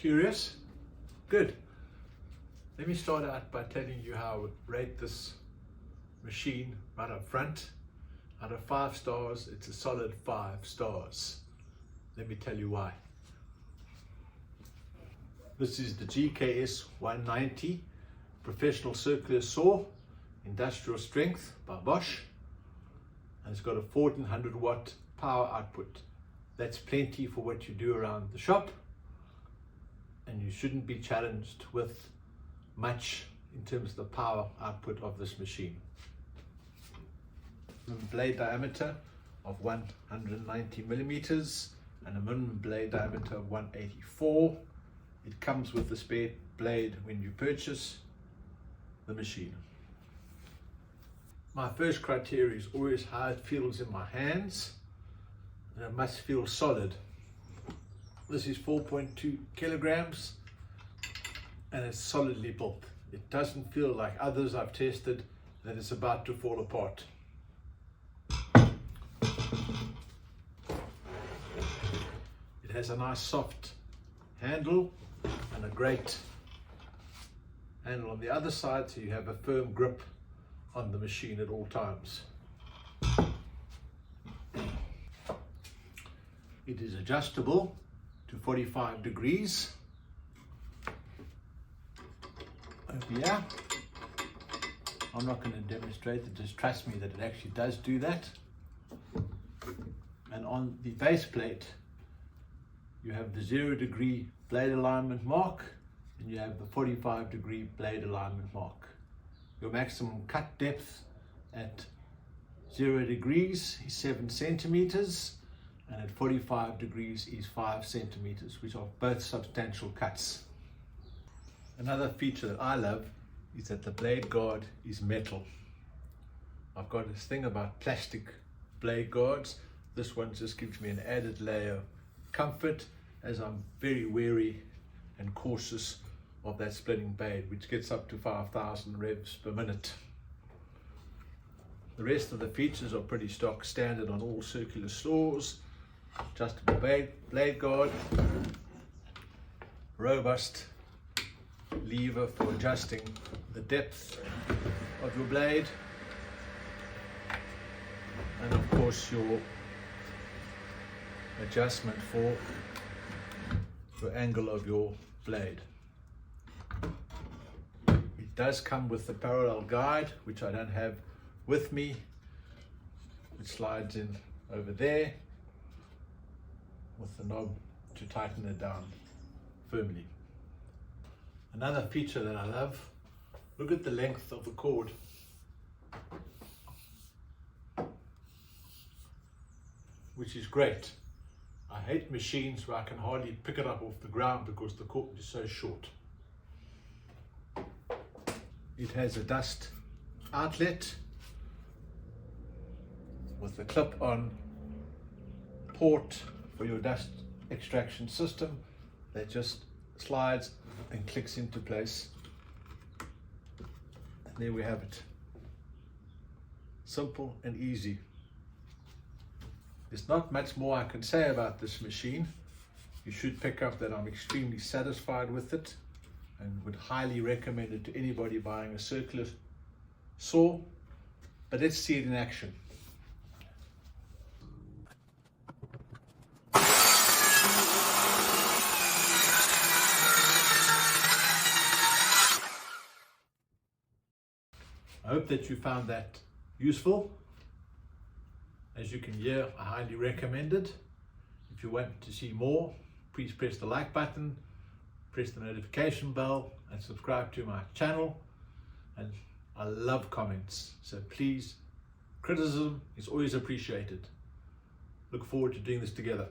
Curious? Good. Let me start out by telling you how I would rate this machine right up front. Out of 5 stars, it's a solid 5 stars. Let me tell you why. This is the GKS190 Professional Circular Saw, industrial strength by Bosch, and it's got a 1400 watt power output. That's plenty for what you do around the shop, and you shouldn't be challenged with much in terms of the power output of this machine. Minimum blade diameter of 190 millimeters and a minimum blade diameter of 184. It comes with a spare blade when you purchase the machine. My first criteria is always how it feels in my hands, and it must feel solid. This is 4.2 kilograms and it's solidly built. It doesn't feel like others I've tested that it's about to fall apart. It has a nice soft handle and a great handle on the other side, so you have a firm grip on the machine at all times. It is adjustable to 45 degrees. Over here, I'm not going to demonstrate it, just trust me that it actually does do that. And on the base plate, you have the 0 degree blade alignment mark, and you have the 45 degree blade alignment mark. Your maximum cut depth at 0 degrees is 7 centimeters, and at 45 degrees is 5 centimeters, which are both substantial cuts. Another feature that I love is that the blade guard is metal. I've got this thing about plastic blade guards. This one just gives me an added layer of comfort, as I'm very wary and cautious of that splitting blade, which gets up to 5,000 revs per minute. The rest of the features are pretty stock standard on all circular saws. Adjustable blade guard, robust lever for adjusting the depth of your blade, and of course your adjustment for the angle of your blade. It does come with the parallel guide, which I don't have with me. It slides in over there with the knob to tighten it down firmly. Another feature that I love, look at the length of the cord. Which is great. I hate machines where I can hardly pick it up off the ground because the cord is so short. It has a dust outlet with a clip-on port for your dust extraction system that just slides and clicks into place. And there we have it. Simple and easy. There's not much more I can say about this machine. You should pick up that I'm extremely satisfied with it and would highly recommend it to anybody buying a circular saw. But let's see it in action. I hope that you found that useful. As you can hear, I highly recommend it. If you want to see more, please press the like button, press the notification bell, and subscribe to my channel. And I love comments, so please, criticism is always appreciated. Look forward to doing this together.